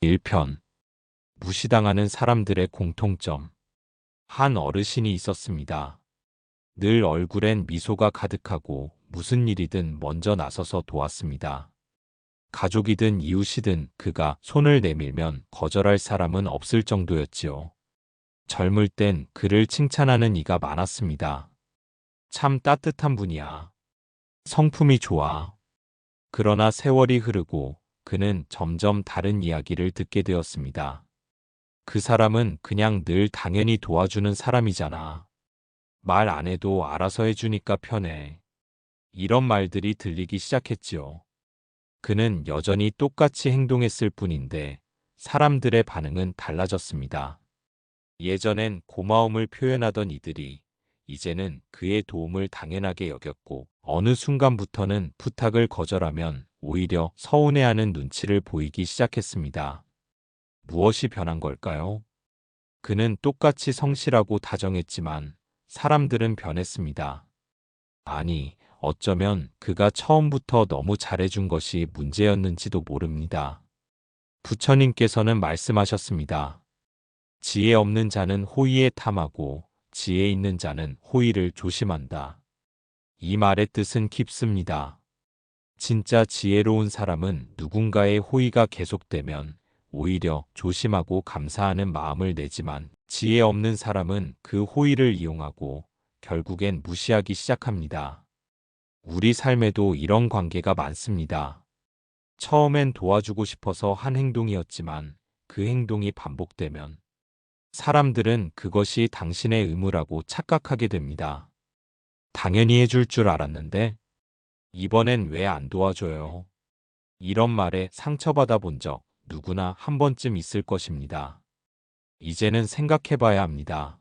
1편. 무시당하는 사람들의 공통점. 한 어르신이 있었습니다. 늘 얼굴엔 미소가 가득하고 무슨 일이든 먼저 나서서 도왔습니다. 가족이든 이웃이든 그가 손을 내밀면 거절할 사람은 없을 정도였지요. 젊을 땐 그를 칭찬하는 이가 많았습니다. 참 따뜻한 분이야. 성품이 좋아. 그러나 세월이 흐르고 그는 점점 다른 이야기를 듣게 되었습니다. 그 사람은 그냥 늘 당연히 도와주는 사람이잖아. 말 안 해도 알아서 해주니까 편해. 이런 말들이 들리기 시작했지요. 그는 여전히 똑같이 행동했을 뿐인데 사람들의 반응은 달라졌습니다. 예전엔 고마움을 표현하던 이들이 이제는 그의 도움을 당연하게 여겼고 어느 순간부터는 부탁을 거절하면 오히려 서운해하는 눈치를 보이기 시작했습니다. 무엇이 변한 걸까요? 그는 똑같이 성실하고 다정했지만 사람들은 변했습니다. 아니, 어쩌면 그가 처음부터 너무 잘해준 것이 문제였는지도 모릅니다. 부처님께서는 말씀하셨습니다. 지혜 없는 자는 호의에 탐하고 지혜 있는 자는 호의를 조심한다. 이 말의 뜻은 깊습니다. 진짜 지혜로운 사람은 누군가의 호의가 계속되면 오히려 조심하고 감사하는 마음을 내지만 지혜 없는 사람은 그 호의를 이용하고 결국엔 무시하기 시작합니다. 우리 삶에도 이런 관계가 많습니다. 처음엔 도와주고 싶어서 한 행동이었지만 그 행동이 반복되면 사람들은 그것이 당신의 의무라고 착각하게 됩니다. 당연히 해줄 줄 알았는데 이번엔 왜 안 도와줘요? 이런 말에 상처받아 본 적 누구나 한 번쯤 있을 것입니다. 이제는 생각해 봐야 합니다.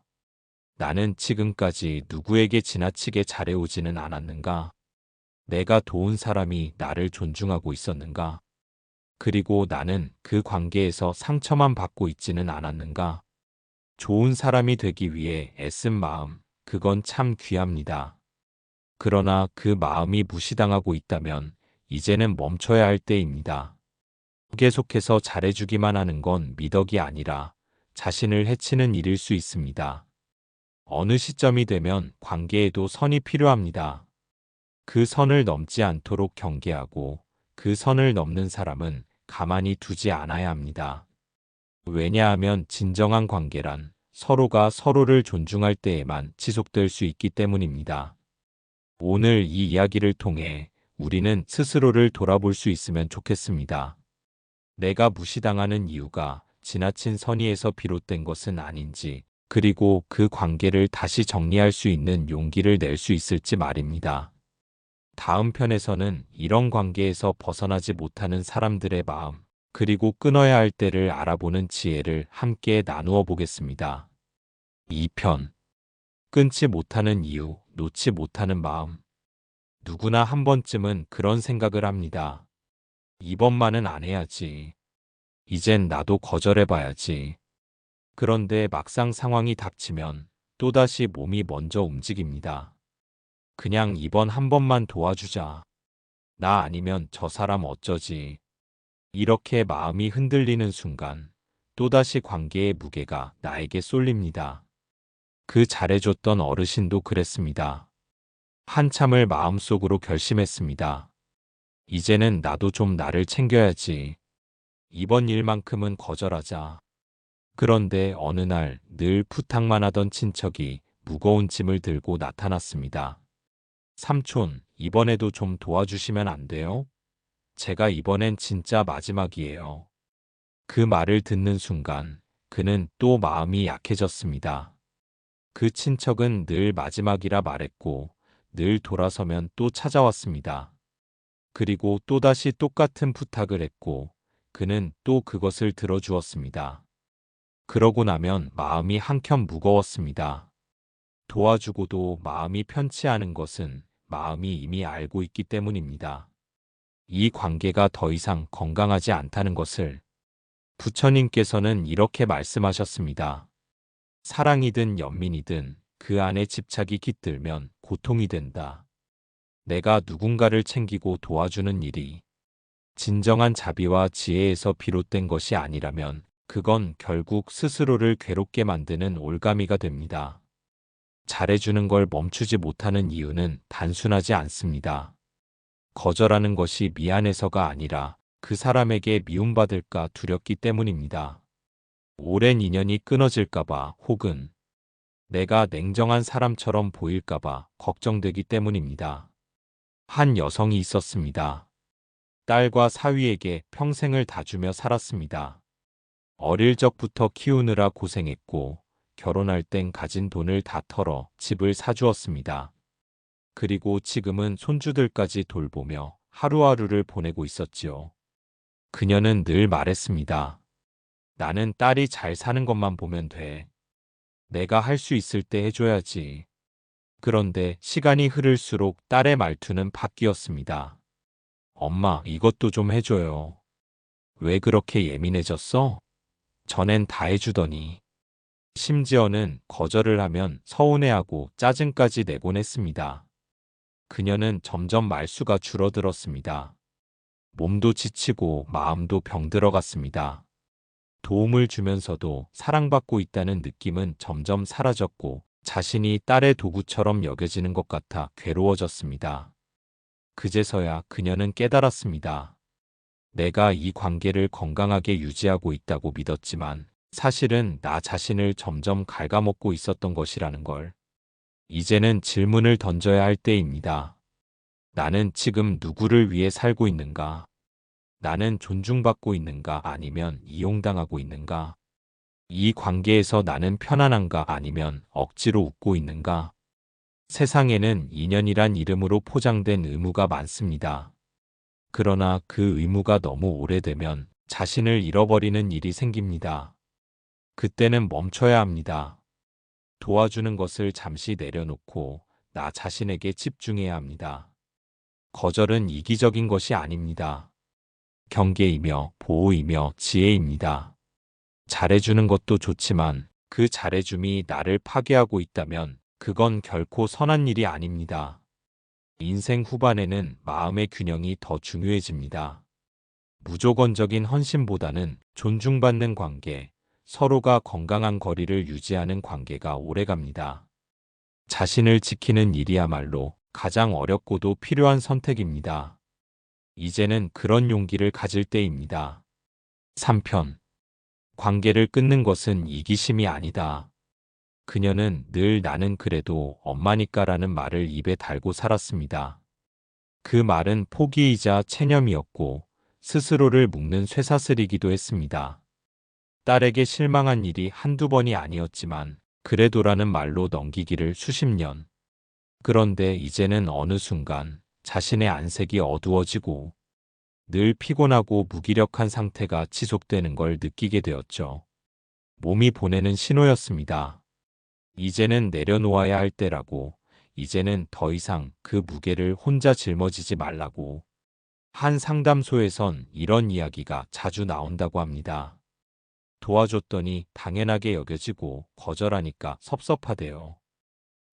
나는 지금까지 누구에게 지나치게 잘해오지는 않았는가? 내가 도운 사람이 나를 존중하고 있었는가? 그리고 나는 그 관계에서 상처만 받고 있지는 않았는가? 좋은 사람이 되기 위해 애쓴 마음, 그건 참 귀합니다. 그러나 그 마음이 무시당하고 있다면 이제는 멈춰야 할 때입니다. 계속해서 잘해주기만 하는 건 미덕이 아니라 자신을 해치는 일일 수 있습니다. 어느 시점이 되면 관계에도 선이 필요합니다. 그 선을 넘지 않도록 경계하고 그 선을 넘는 사람은 가만히 두지 않아야 합니다. 왜냐하면 진정한 관계란 서로가 서로를 존중할 때에만 지속될 수 있기 때문입니다. 오늘 이 이야기를 통해 우리는 스스로를 돌아볼 수 있으면 좋겠습니다. 내가 무시당하는 이유가 지나친 선의에서 비롯된 것은 아닌지, 그리고 그 관계를 다시 정리할 수 있는 용기를 낼 수 있을지 말입니다. 다음 편에서는 이런 관계에서 벗어나지 못하는 사람들의 마음, 그리고 끊어야 할 때를 알아보는 지혜를 함께 나누어 보겠습니다. 2편. 끊지 못하는 이유, 놓지 못하는 마음. 누구나 한 번쯤은 그런 생각을 합니다. 이번만은 안 해야지. 이젠 나도 거절해봐야지. 그런데 막상 상황이 닥치면 또다시 몸이 먼저 움직입니다. 그냥 이번 한 번만 도와주자. 나 아니면 저 사람 어쩌지. 이렇게 마음이 흔들리는 순간 또다시 관계의 무게가 나에게 쏠립니다. 그 잘해줬던 어르신도 그랬습니다. 한참을 마음속으로 결심했습니다. 이제는 나도 좀 나를 챙겨야지. 이번 일만큼은 거절하자. 그런데 어느 날 늘 부탁만 하던 친척이 무거운 짐을 들고 나타났습니다. 삼촌, 이번에도 좀 도와주시면 안 돼요? 제가 이번엔 진짜 마지막이에요. 그 말을 듣는 순간 그는 또 마음이 약해졌습니다. 그 친척은 늘 마지막이라 말했고 늘 돌아서면 또 찾아왔습니다. 그리고 또다시 똑같은 부탁을 했고 그는 또 그것을 들어주었습니다. 그러고 나면 마음이 한켠 무거웠습니다. 도와주고도 마음이 편치 않은 것은 마음이 이미 알고 있기 때문입니다. 이 관계가 더 이상 건강하지 않다는 것을. 부처님께서는 이렇게 말씀하셨습니다. 사랑이든 연민이든 그 안에 집착이 깃들면 고통이 된다. 내가 누군가를 챙기고 도와주는 일이 진정한 자비와 지혜에서 비롯된 것이 아니라면 그건 결국 스스로를 괴롭게 만드는 올가미가 됩니다. 잘해주는 걸 멈추지 못하는 이유는 단순하지 않습니다. 거절하는 것이 미안해서가 아니라 그 사람에게 미움받을까 두렵기 때문입니다. 오랜 인연이 끊어질까봐 혹은 내가 냉정한 사람처럼 보일까봐 걱정되기 때문입니다. 한 여성이 있었습니다. 딸과 사위에게 평생을 다 주며 살았습니다. 어릴 적부터 키우느라 고생했고 결혼할 땐 가진 돈을 다 털어 집을 사주었습니다. 그리고 지금은 손주들까지 돌보며 하루하루를 보내고 있었지요. 그녀는 늘 말했습니다. 나는 딸이 잘 사는 것만 보면 돼. 내가 할 수 있을 때 해줘야지. 그런데 시간이 흐를수록 딸의 말투는 바뀌었습니다. 엄마, 이것도 좀 해줘요. 왜 그렇게 예민해졌어? 전엔 다 해주더니. 심지어는 거절을 하면 서운해하고 짜증까지 내곤 했습니다. 그녀는 점점 말수가 줄어들었습니다. 몸도 지치고 마음도 병들어갔습니다. 도움을 주면서도 사랑받고 있다는 느낌은 점점 사라졌고 자신이 딸의 도구처럼 여겨지는 것 같아 괴로워졌습니다. 그제서야 그녀는 깨달았습니다. 내가 이 관계를 건강하게 유지하고 있다고 믿었지만 사실은 나 자신을 점점 갉아먹고 있었던 것이라는 걸. 이제는 질문을 던져야 할 때입니다. 나는 지금 누구를 위해 살고 있는가? 나는 존중받고 있는가 아니면 이용당하고 있는가? 이 관계에서 나는 편안한가 아니면 억지로 웃고 있는가? 세상에는 인연이란 이름으로 포장된 의무가 많습니다. 그러나 그 의무가 너무 오래되면 자신을 잃어버리는 일이 생깁니다. 그때는 멈춰야 합니다. 도와주는 것을 잠시 내려놓고 나 자신에게 집중해야 합니다. 거절은 이기적인 것이 아닙니다. 경계이며 보호이며 지혜입니다. 잘해주는 것도 좋지만 그 잘해줌이 나를 파괴하고 있다면 그건 결코 선한 일이 아닙니다. 인생 후반에는 마음의 균형이 더 중요해집니다. 무조건적인 헌신보다는 존중받는 관계, 서로가 건강한 거리를 유지하는 관계가 오래갑니다. 자신을 지키는 일이야말로 가장 어렵고도 필요한 선택입니다. 이제는 그런 용기를 가질 때입니다. 3편. 관계를 끊는 것은 이기심이 아니다. 그녀는 늘 나는 그래도 엄마니까라는 말을 입에 달고 살았습니다. 그 말은 포기이자 체념이었고 스스로를 묶는 쇠사슬이기도 했습니다. 딸에게 실망한 일이 한두 번이 아니었지만 그래도라는 말로 넘기기를 수십 년. 그런데 이제는 어느 순간 자신의 안색이 어두워지고 늘 피곤하고 무기력한 상태가 지속되는 걸 느끼게 되었죠. 몸이 보내는 신호였습니다. 이제는 내려놓아야 할 때라고, 이제는 더 이상 그 무게를 혼자 짊어지지 말라고. 한 상담소에선 이런 이야기가 자주 나온다고 합니다. 도와줬더니 당연하게 여겨지고 거절하니까 섭섭하대요.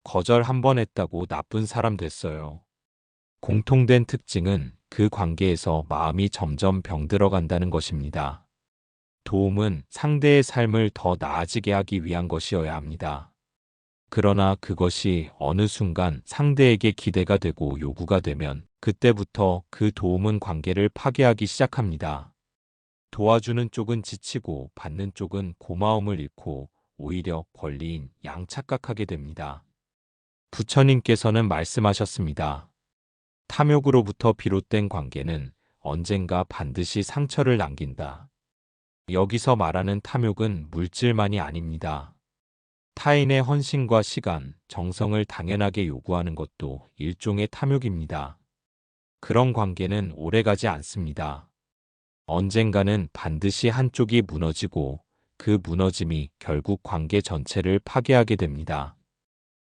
거절 한 번 했다고 나쁜 사람 됐어요. 공통된 특징은 그 관계에서 마음이 점점 병들어간다는 것입니다. 도움은 상대의 삶을 더 나아지게 하기 위한 것이어야 합니다. 그러나 그것이 어느 순간 상대에게 기대가 되고 요구가 되면 그때부터 그 도움은 관계를 파괴하기 시작합니다. 도와주는 쪽은 지치고 받는 쪽은 고마움을 잃고 오히려 권리인 양 착각하게 됩니다. 부처님께서는 말씀하셨습니다. 탐욕으로부터 비롯된 관계는 언젠가 반드시 상처를 남긴다. 여기서 말하는 탐욕은 물질만이 아닙니다. 타인의 헌신과 시간, 정성을 당연하게 요구하는 것도 일종의 탐욕입니다. 그런 관계는 오래가지 않습니다. 언젠가는 반드시 한쪽이 무너지고 그 무너짐이 결국 관계 전체를 파괴하게 됩니다.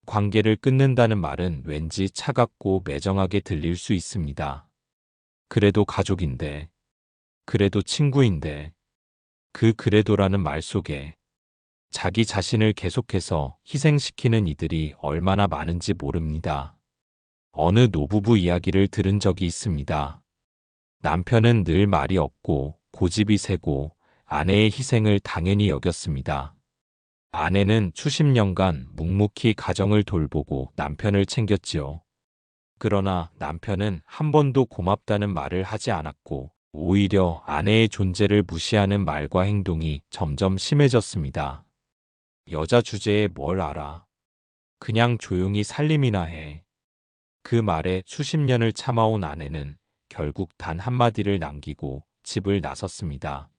관계를 끊는다는 말은 왠지 차갑고 매정하게 들릴 수 있습니다. 그래도 가족인데, 그래도 친구인데, 그 그래도라는 말 속에 자기 자신을 계속해서 희생시키는 이들이 얼마나 많은지 모릅니다. 어느 노부부 이야기를 들은 적이 있습니다. 남편은 늘 말이 없고 고집이 세고 아내의 희생을 당연히 여겼습니다. 아내는 수십 년간 묵묵히 가정을 돌보고 남편을 챙겼지요. 그러나 남편은 한 번도 고맙다는 말을 하지 않았고 오히려 아내의 존재를 무시하는 말과 행동이 점점 심해졌습니다. 여자 주제에 뭘 알아? 그냥 조용히 살림이나 해. 그 말에 수십 년을 참아온 아내는 결국 단 한마디를 남기고 집을 나섰습니다.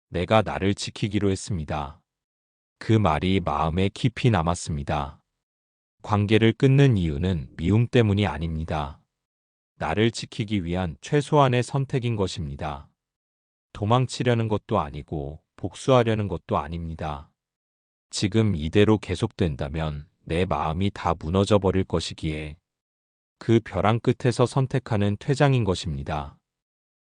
내가 나를 지키기로 했습니다. 그 말이 마음에 깊이 남았습니다. 관계를 끊는 이유는 미움 때문이 아닙니다. 나를 지키기 위한 최소한의 선택인 것입니다. 도망치려는 것도 아니고 복수하려는 것도 아닙니다. 지금 이대로 계속된다면 내 마음이 다 무너져 버릴 것이기에 그 벼랑 끝에서 선택하는 퇴장인 것입니다.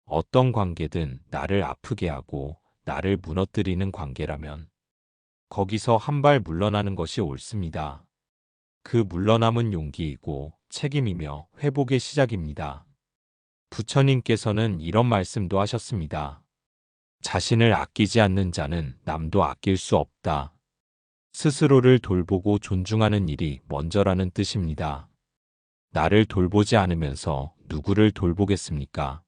어떤 관계든 나를 아프게 하고 나를 무너뜨리는 관계라면 거기서 한 발 물러나는 것이 옳습니다. 그 물러남은 용기이고 책임이며 회복의 시작입니다. 부처님께서는 이런 말씀도 하셨습니다. 자신을 아끼지 않는 자는 남도 아낄 수 없다. 스스로를 돌보고 존중하는 일이 먼저라는 뜻입니다. 나를 돌보지 않으면서 누구를 돌보겠습니까?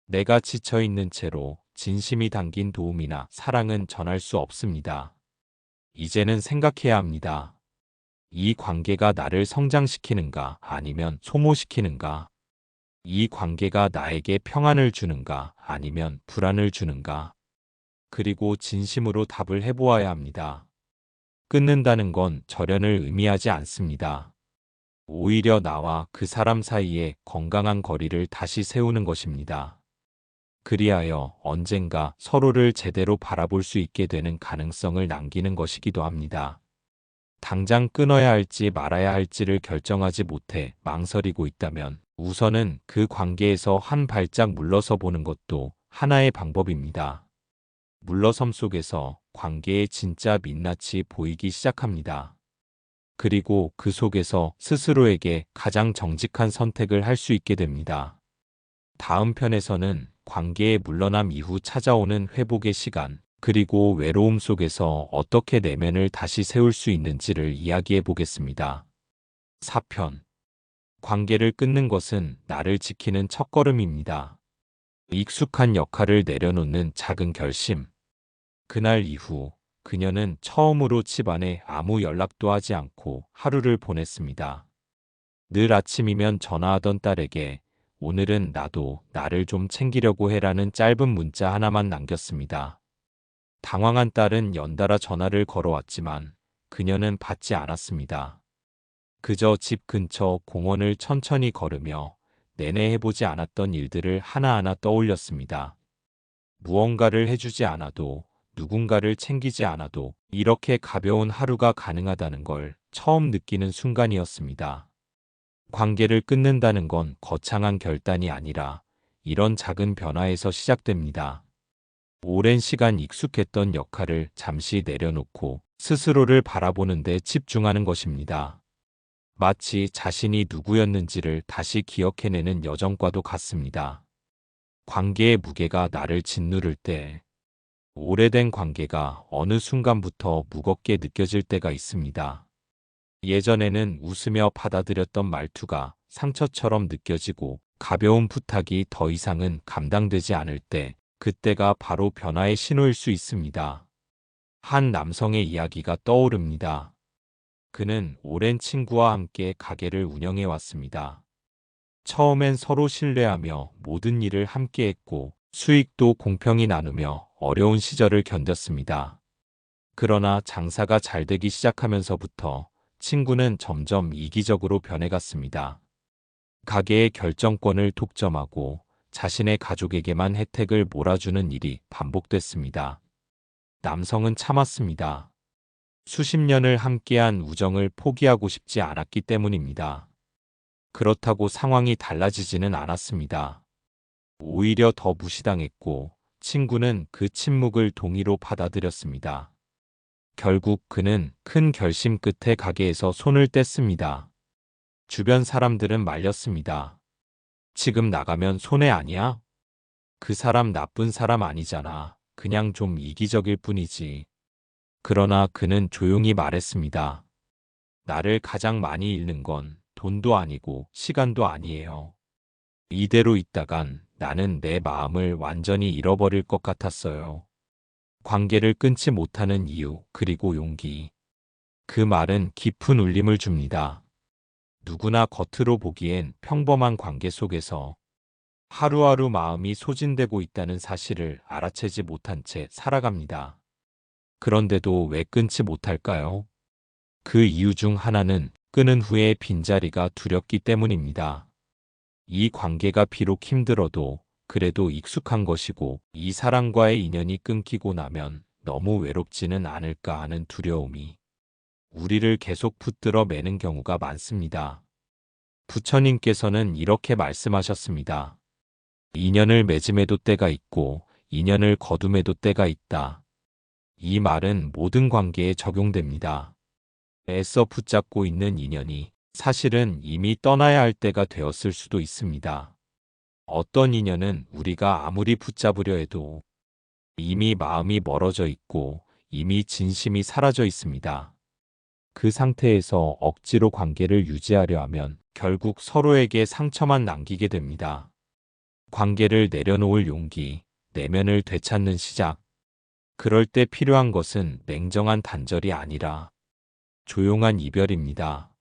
내가 지쳐있는 채로 진심이 담긴 도움이나 사랑은 전할 수 없습니다. 이제는 생각해야 합니다. 이 관계가 나를 성장시키는가 아니면 소모시키는가? 이 관계가 나에게 평안을 주는가 아니면 불안을 주는가? 그리고 진심으로 답을 해보아야 합니다. 끊는다는 건 절연을 의미하지 않습니다. 오히려 나와 그 사람 사이에 건강한 거리를 다시 세우는 것입니다. 그리하여 언젠가 서로를 제대로 바라볼 수 있게 되는 가능성을 남기는 것이기도 합니다. 당장 끊어야 할지 말아야 할지를 결정하지 못해 망설이고 있다면 우선은 그 관계에서 한 발짝 물러서 보는 것도 하나의 방법입니다. 물러섬 속에서 관계의 진짜 민낯이 보이기 시작합니다. 그리고 그 속에서 스스로에게 가장 정직한 선택을 할 수 있게 됩니다. 다음 편에서는 관계의 물러남 이후 찾아오는 회복의 시간, 그리고 외로움 속에서 어떻게 내면을 다시 세울 수 있는지를 이야기해 보겠습니다. 4편. 관계를 끊는 것은 나를 지키는 첫걸음입니다. 익숙한 역할을 내려놓는 작은 결심. 그날 이후 그녀는 처음으로 집안에 아무 연락도 하지 않고 하루를 보냈습니다. 늘 아침이면 전화하던 딸에게 오늘은 나도 나를 좀 챙기려고 해라는 짧은 문자 하나만 남겼습니다. 당황한 딸은 연달아 전화를 걸어왔지만 그녀는 받지 않았습니다. 그저 집 근처 공원을 천천히 걸으며 내내 해보지 않았던 일들을 하나하나 떠올렸습니다. 무언가를 해주지 않아도 누군가를 챙기지 않아도 이렇게 가벼운 하루가 가능하다는 걸 처음 느끼는 순간이었습니다. 관계를 끊는다는 건 거창한 결단이 아니라 이런 작은 변화에서 시작됩니다. 오랜 시간 익숙했던 역할을 잠시 내려놓고 스스로를 바라보는 데 집중하는 것입니다. 마치 자신이 누구였는지를 다시 기억해내는 여정과도 같습니다. 관계의 무게가 나를 짓누를 때, 오래된 관계가 어느 순간부터 무겁게 느껴질 때가 있습니다. 예전에는 웃으며 받아들였던 말투가 상처처럼 느껴지고 가벼운 부탁이 더 이상은 감당되지 않을 때, 그때가 바로 변화의 신호일 수 있습니다. 한 남성의 이야기가 떠오릅니다. 그는 오랜 친구와 함께 가게를 운영해 왔습니다. 처음엔 서로 신뢰하며 모든 일을 함께 했고 수익도 공평히 나누며 어려운 시절을 견뎠습니다. 그러나 장사가 잘 되기 시작하면서부터 친구는 점점 이기적으로 변해갔습니다. 가게의 결정권을 독점하고 자신의 가족에게만 혜택을 몰아주는 일이 반복됐습니다. 남성은 참았습니다. 수십 년을 함께한 우정을 포기하고 싶지 않았기 때문입니다. 그렇다고 상황이 달라지지는 않았습니다. 오히려 더 무시당했고 친구는 그 침묵을 동의로 받아들였습니다. 결국 그는 큰 결심 끝에 가게에서 손을 뗐습니다. 주변 사람들은 말렸습니다. 지금 나가면 손해 아니야? 그 사람 나쁜 사람 아니잖아. 그냥 좀 이기적일 뿐이지. 그러나 그는 조용히 말했습니다. 나를 가장 많이 잃는 건 돈도 아니고 시간도 아니에요. 이대로 있다간 나는 내 마음을 완전히 잃어버릴 것 같았어요. 관계를 끊지 못하는 이유, 그리고 용기. 그 말은 깊은 울림을 줍니다. 누구나 겉으로 보기엔 평범한 관계 속에서 하루하루 마음이 소진되고 있다는 사실을 알아채지 못한 채 살아갑니다. 그런데도 왜 끊지 못할까요? 그 이유 중 하나는 끊은 후의 빈자리가 두렵기 때문입니다. 이 관계가 비록 힘들어도 그래도 익숙한 것이고 이 사람과의 인연이 끊기고 나면 너무 외롭지는 않을까 하는 두려움이 우리를 계속 붙들어 매는 경우가 많습니다. 부처님께서는 이렇게 말씀하셨습니다. 인연을 맺음에도 때가 있고 인연을 거둠에도 때가 있다. 이 말은 모든 관계에 적용됩니다. 애써 붙잡고 있는 인연이 사실은 이미 떠나야 할 때가 되었을 수도 있습니다. 어떤 인연은 우리가 아무리 붙잡으려 해도 이미 마음이 멀어져 있고 이미 진심이 사라져 있습니다. 그 상태에서 억지로 관계를 유지하려 하면 결국 서로에게 상처만 남기게 됩니다. 관계를 내려놓을 용기, 내면을 되찾는 시작. 그럴 때 필요한 것은 냉정한 단절이 아니라 조용한 이별입니다.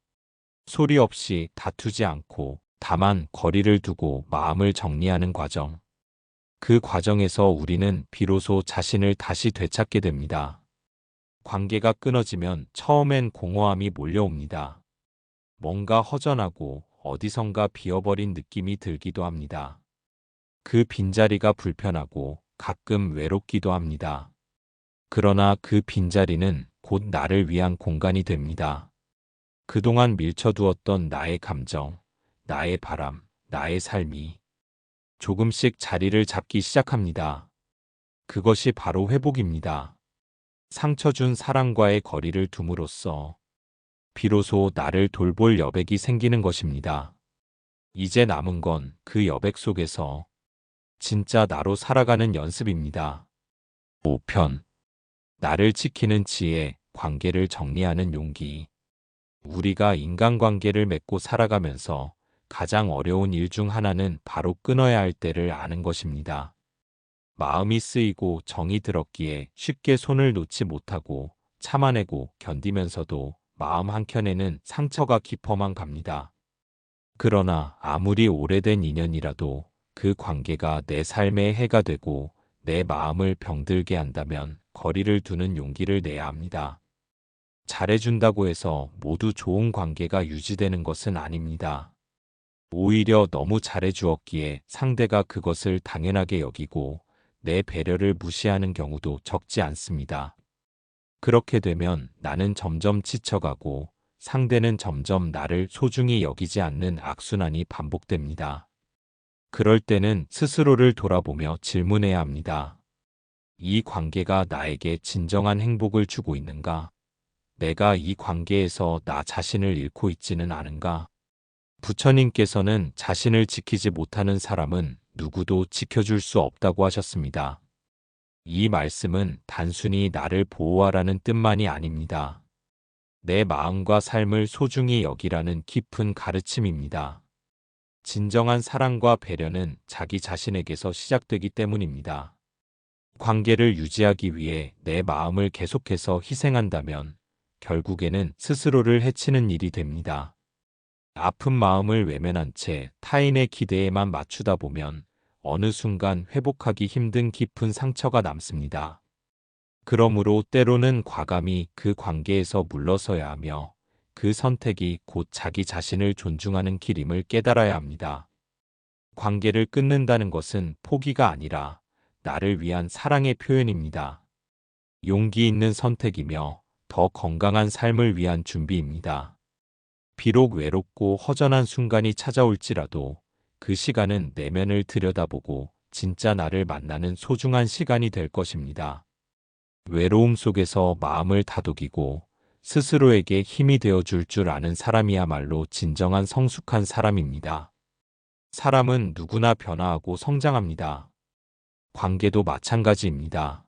소리 없이 다투지 않고 다만 거리를 두고 마음을 정리하는 과정. 그 과정에서 우리는 비로소 자신을 다시 되찾게 됩니다. 관계가 끊어지면 처음엔 공허함이 몰려옵니다. 뭔가 허전하고 어디선가 비어버린 느낌이 들기도 합니다. 그 빈자리가 불편하고 가끔 외롭기도 합니다. 그러나 그 빈자리는 곧 나를 위한 공간이 됩니다. 그동안 밀쳐두었던 나의 감정, 나의 바람, 나의 삶이 조금씩 자리를 잡기 시작합니다. 그것이 바로 회복입니다. 상처 준 사람과의 거리를 둠으로써 비로소 나를 돌볼 여백이 생기는 것입니다. 이제 남은 건 그 여백 속에서 진짜 나로 살아가는 연습입니다. 5편. 나를 지키는 지혜, 관계를 정리하는 용기. 우리가 인간관계를 맺고 살아가면서 가장 어려운 일 중 하나는 바로 끊어야 할 때를 아는 것입니다. 마음이 쓰이고 정이 들었기에 쉽게 손을 놓지 못하고 참아내고 견디면서도 마음 한켠에는 상처가 깊어만 갑니다. 그러나 아무리 오래된 인연이라도 그 관계가 내 삶에 해가 되고 내 마음을 병들게 한다면 거리를 두는 용기를 내야 합니다. 잘해준다고 해서 모두 좋은 관계가 유지되는 것은 아닙니다. 오히려 너무 잘해주었기에 상대가 그것을 당연하게 여기고 내 배려를 무시하는 경우도 적지 않습니다. 그렇게 되면 나는 점점 지쳐가고 상대는 점점 나를 소중히 여기지 않는 악순환이 반복됩니다. 그럴 때는 스스로를 돌아보며 질문해야 합니다. 이 관계가 나에게 진정한 행복을 주고 있는가? 내가 이 관계에서 나 자신을 잃고 있지는 않은가? 부처님께서는 자신을 지키지 못하는 사람은 누구도 지켜줄 수 없다고 하셨습니다. 이 말씀은 단순히 나를 보호하라는 뜻만이 아닙니다. 내 마음과 삶을 소중히 여기라는 깊은 가르침입니다. 진정한 사랑과 배려는 자기 자신에게서 시작되기 때문입니다. 관계를 유지하기 위해 내 마음을 계속해서 희생한다면 결국에는 스스로를 해치는 일이 됩니다. 아픈 마음을 외면한 채 타인의 기대에만 맞추다 보면 어느 순간 회복하기 힘든 깊은 상처가 남습니다. 그러므로 때로는 과감히 그 관계에서 물러서야 하며 그 선택이 곧 자기 자신을 존중하는 길임을 깨달아야 합니다. 관계를 끊는다는 것은 포기가 아니라 나를 위한 사랑의 표현입니다. 용기 있는 선택이며 더 건강한 삶을 위한 준비입니다. 비록 외롭고 허전한 순간이 찾아올지라도 그 시간은 내면을 들여다보고 진짜 나를 만나는 소중한 시간이 될 것입니다. 외로움 속에서 마음을 다독이고 스스로에게 힘이 되어줄 줄 아는 사람이야말로 진정한 성숙한 사람입니다. 사람은 누구나 변화하고 성장합니다. 관계도 마찬가지입니다.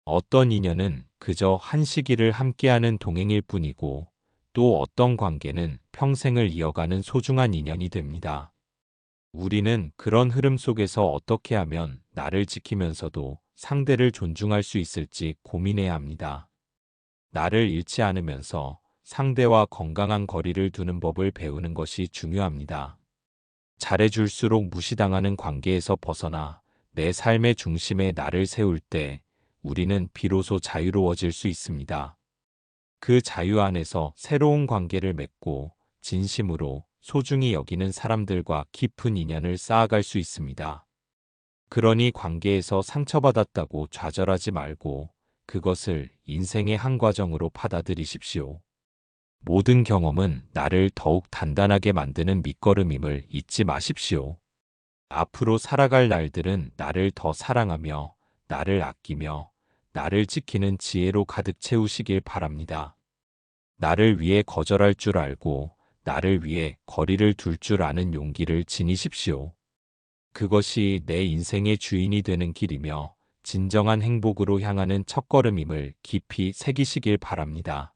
어떤 인연은 그저 한 시기를 함께하는 동행일 뿐이고 또 어떤 관계는 평생을 이어가는 소중한 인연이 됩니다. 우리는 그런 흐름 속에서 어떻게 하면 나를 지키면서도 상대를 존중할 수 있을지 고민해야 합니다. 나를 잃지 않으면서 상대와 건강한 거리를 두는 법을 배우는 것이 중요합니다. 잘해줄수록 무시당하는 관계에서 벗어나 내 삶의 중심에 나를 세울 때 우리는 비로소 자유로워질 수 있습니다. 그 자유 안에서 새로운 관계를 맺고 진심으로 소중히 여기는 사람들과 깊은 인연을 쌓아갈 수 있습니다. 그러니 관계에서 상처받았다고 좌절하지 말고 그것을 인생의 한 과정으로 받아들이십시오. 모든 경험은 나를 더욱 단단하게 만드는 밑거름임을 잊지 마십시오. 앞으로 살아갈 날들은 나를 더 사랑하며 나를 아끼며 나를 지키는 지혜로 가득 채우시길 바랍니다. 나를 위해 거절할 줄 알고 나를 위해 거리를 둘 줄 아는 용기를 지니십시오. 그것이 내 인생의 주인이 되는 길이며 진정한 행복으로 향하는 첫걸음임을 깊이 새기시길 바랍니다.